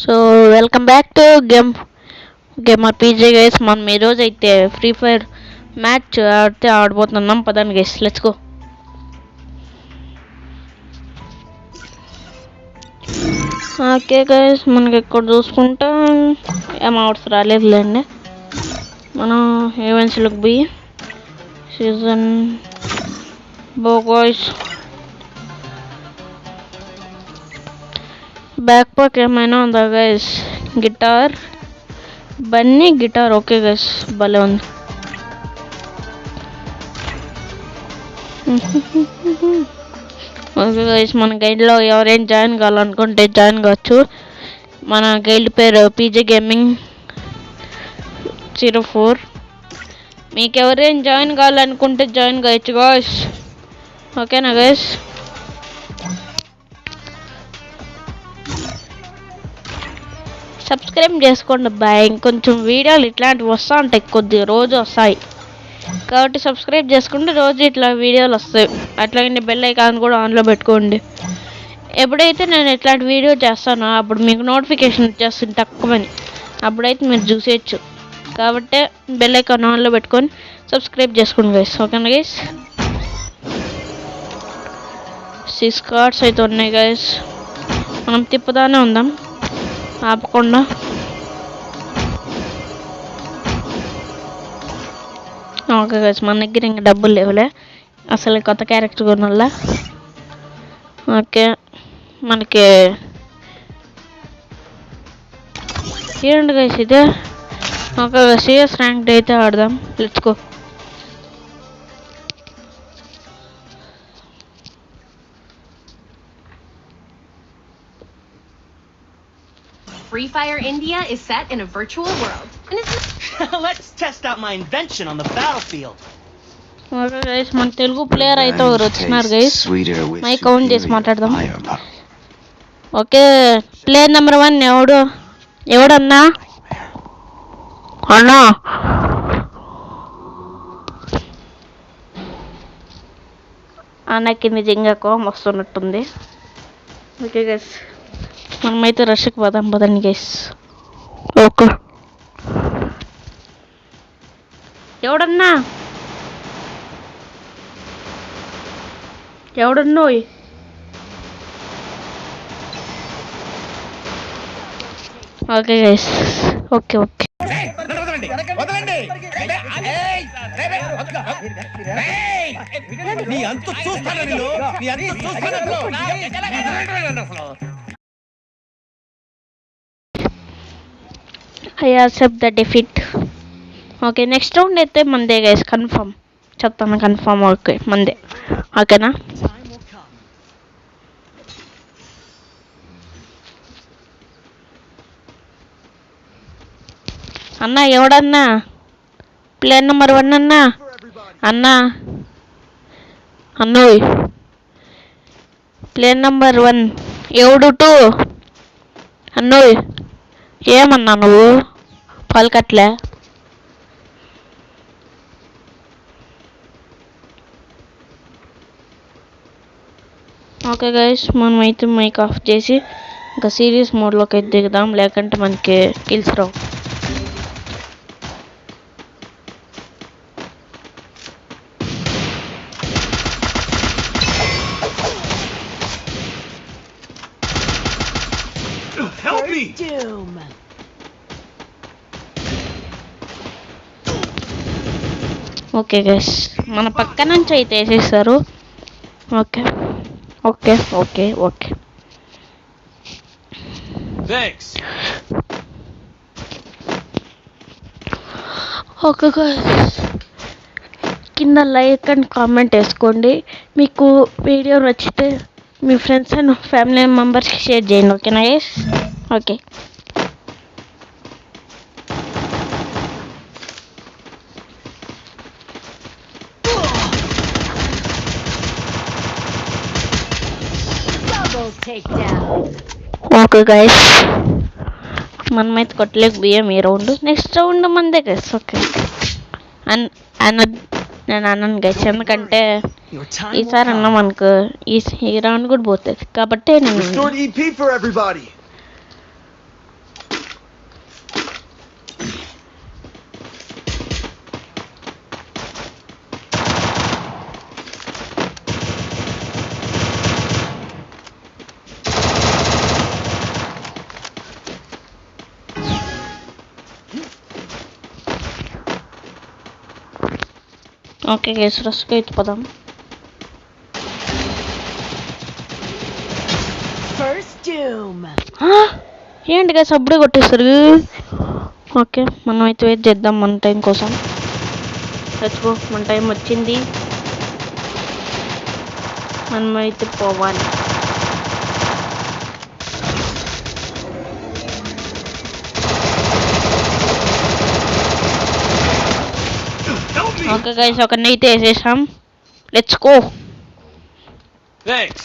So welcome back to gamer PJ guys. మనం ఈరోజు అయితే ఫ్రీ ఫైర్ మ్యాచ్ ఆడితే ఆడబోతున్నాం. పదండి guys, let's go. Okay guys, మనకి ఇక్కడ చూసుకుంటా ఏం అవర్స్ రాలేదులేండి. మనం ఈవెంట్స్లోకి పోయి సీజన్ బాయ్స్ బ్యాక్ ప్యాక్ ఏమైనా ఉందా guys? Guitar Bunny guitar. Okay guys, భలే ఉంది. ఓకే గైస్, మన గైడ్లో ఎవరైనా జాయిన్ కావాలనుకుంటే జాయిన్ కావచ్చు. మన గైడ్ పేరు పీజే గేమింగ్ 04. మీకు ఎవరైనా జాయిన్ కావాలనుకుంటే జాయిన్ కావచ్చు గైస్. ఓకేనా గైస్? సబ్స్క్రైబ్ చేసుకోండి బాయ్. ఇంకొంచెం వీడియోలు ఇట్లాంటివి వస్తూ ఉంటాయి, కొద్ది రోజు వస్తాయి కాబట్టి సబ్స్క్రైబ్ చేసుకుంటే రోజు ఇట్లా వీడియోలు వస్తాయి. అట్లాగే బెల్ ఐకాన్ కూడా ఆన్లో పెట్టుకోండి. ఎప్పుడైతే నేను ఇట్లాంటి వీడియో చేస్తానో అప్పుడు మీకు నోటిఫికేషన్ వచ్చేస్తుంది తక్కువని, అప్పుడైతే మీరు చూసేయచ్చు. కాబట్టి బెల్ ఐకాన్ ఆన్లో పెట్టుకొని సబ్స్క్రైబ్ చేసుకోండి గైస్. ఓకేనా గైస్? 6 కార్డ్స్ అయితే ఉన్నాయి గైస్. మనం తిప్పుదానే ఉందాం ఆపకుండా. ఓకే గైస్, మన దగ్గర ఇంకా డబ్బులు లేవులే, అసలు కొత్త క్యారెక్టర్ కొనాలా. ఓకే, మనకి ఏంటి గైస్ ఇదే. ఓకే, సిఎస్ ర్యాంక్ అయితే ఆడదాం, let's go. Free Fire India is set in a virtual world. And let's test out my invention on the battlefield. Okay guys, మన తెలుగు ప్లేయర్ అయితే ఒకరు వచ్చినారు గైస్. మైక్ కౌంట్ చేసి మాట్లాడదాం. ఓకే, ప్లేయర్ నెంబర్ 1 ఎవడన్నా అన్నా? అన్నకి నిజంగా కోపం వస్తున్నట్టుంది. ఓకే గైస్, మనమైతే రష్కి పోదాం పదండి గైస్. ఓకే, ఎవడన్నా okay guys, okay. I accept the defeat. Okay, next round అయితే మందే గైస్, కన్ఫర్మ్ చెప్తాను. కన్ఫర్మ్ ఓకే మందే. ఓకేనా? అన్నా ఎవడన్నా? ప్లేయర్ నెంబర్ 1 అన్నా అన్నోయ్. ప్లేయర్ నెంబర్ 1 ఎవడు 2 అన్నోయ్. ఏమన్నా నువ్వు పలకట్లే? ఓకే గైస్, మనమైతే మైక్ ఆఫ్ చేసి ఇంకా సీరియస్ మోడ్లోకి అయితే దిగుదాం, లేకంటే మనకి కిల్స్ రావు. ఓకే గైస్, మన పక్క నుంచి అయితే వేసేస్తారు. Okay okay okay okay okay guys, కింద లైక్ అండ్ కామెంట్ వేసుకోండి. మీకు వీడియో నచ్చితే మీ ఫ్రెండ్స్ అండ్ ఫ్యామిలీ మెంబర్స్కి షేర్ చేయండి. ఓకేనా గైస్? ఓకే. ఓకే గైస్, మనమైతే కొట్టలేక బియ్యం ఈ రౌండ్. నెక్స్ట్ రౌండ్ మందే గైస్. ఓకే, నేను అన్నాను గైస్, ఎందుకంటే ఈసారి అన్న మనకు ఈ రౌండ్ కూడా పోతుంది కాబట్టి నేను ఓకే గైస్ రస్గా ఎత్తిపోదాం. First doom. ఏంటి గైస్ అప్పుడే కొట్టేస్తారు. ఓకే మనం అయితే వెయిట్ చేద్దాం మన టైం కోసం. లెట్స్ మన టైం వచ్చింది, మనం అయితే పోవాలి. ఓకే గైస్ ఒకరిని అయితే వేసేసాం. Let's go. Thanks.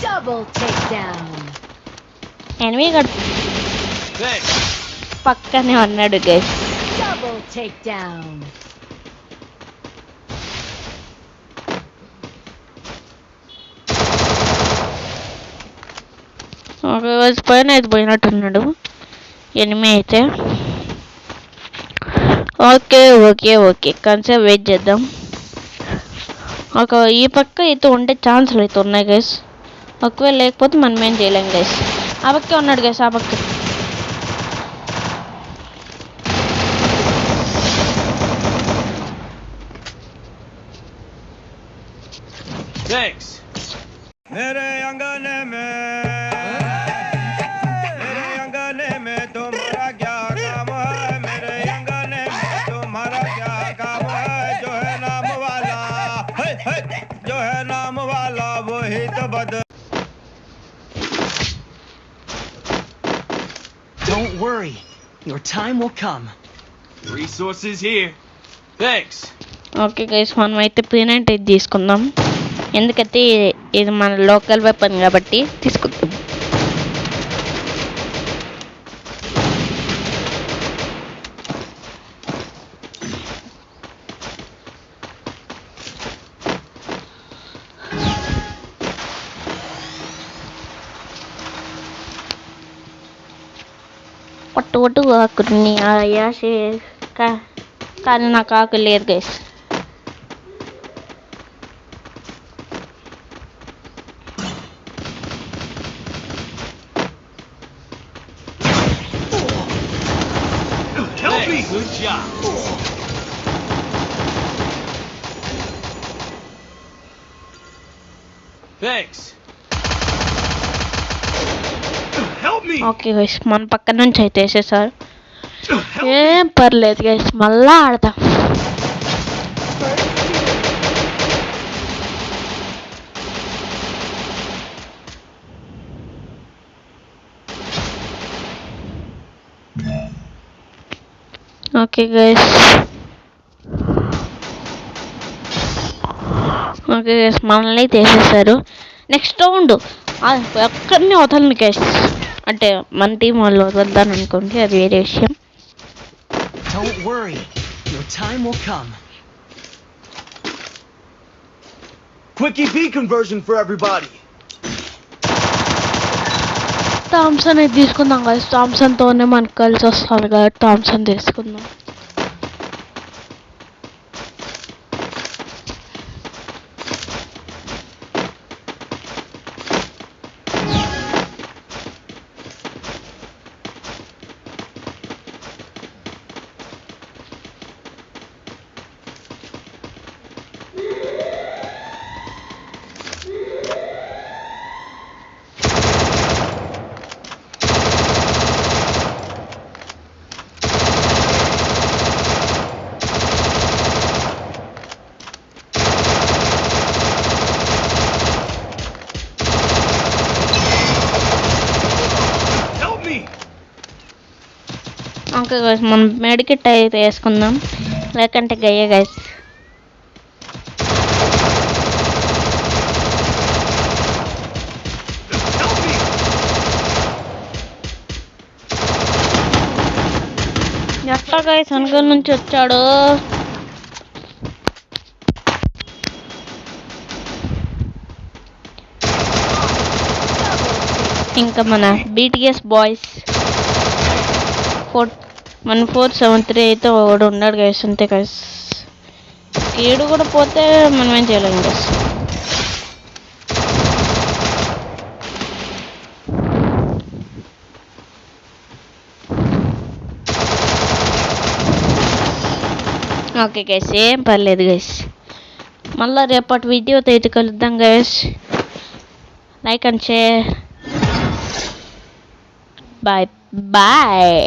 Double takedown. ఎనిమిది Thanks. పక్కనే ఉన్నాడు గైస్. Double takedown. ఒక రోజు పైన అయితే పోయినట్టున్నాడు ఎనిమిది అయితే. ఓకే ఓకే ఓకే కొంచెం వెయిట్ చేద్దాం. ఈ పక్క అయితే ఉండే ఛాన్సులు అయితే ఉన్నాయి గైస్. ఒకవేళ లేకపోతే మనం ఏం చేయలేం గైస్. ఆ పక్కే ఉన్నాడు గైస్, ఆ పక్క. Thanks. मेरे अंगने में तुम्हारा क्या काम है? मेरे अंगने में तुम्हारा क्या काम है? जो है नाम वाला जो है नाम वाला वही तो बद. Don't worry. Your time will come. Resources here. Thanks. Okay guys మనం అయితే పీనట్ అయితే తీసుకుందాం, ఎందుకంటే ఇది మన లోకల్ వెపన్ కాబట్టి తీసుకుందాం. ఒట్టు ఆకుని యాసే కానీ నాకు ఆకు లేదు guys. Help me. Good job. Thanks. Help me. Okay guys మన పక్క నుంచి అయితే వేసేసారు. Help me. ఏం పర్లేదు గైస్ మళ్ళా ఆడదాం. ఓకే గైస్ మనల్ని అయితే వేసేసారు. నెక్స్ట్ రౌండ్ ఎక్కడిని వదలను గైస్, అంటే మన టీం వాళ్ళు వదలదాను అనుకోండి, అది వేరే విషయం. Don't worry. Your time will come. Quick EP conversion for everybody. Thompson అయితే తీసుకుందాం గైస్. థామ్సన్తోనే మనకు కలిసి వస్తుంది కాబట్టి థామ్సన్ తీసుకుందాం. Help me. ఓకే గైస్ మనం మెడికిట్ అయితే వేసుకుందాం, లేకంటే గయ్య గైస్. Help me. ఎట్లా గైస్ వెనక నుంచి వచ్చాడు. ఇంకా మన BTS బాయ్స్ మన 473 అయితే ఒకడు ఉన్నాడు గైస్, అంతే గైస్. ఈడు కూడా పోతే మనం ఏం చేయలేము గైస్. ఓకే గైస్, ఏం పర్లేదు గైస్. మళ్ళీ రేపటి వీడియోతో అయితే కలుద్దాం guys. Like and share. Bye bye.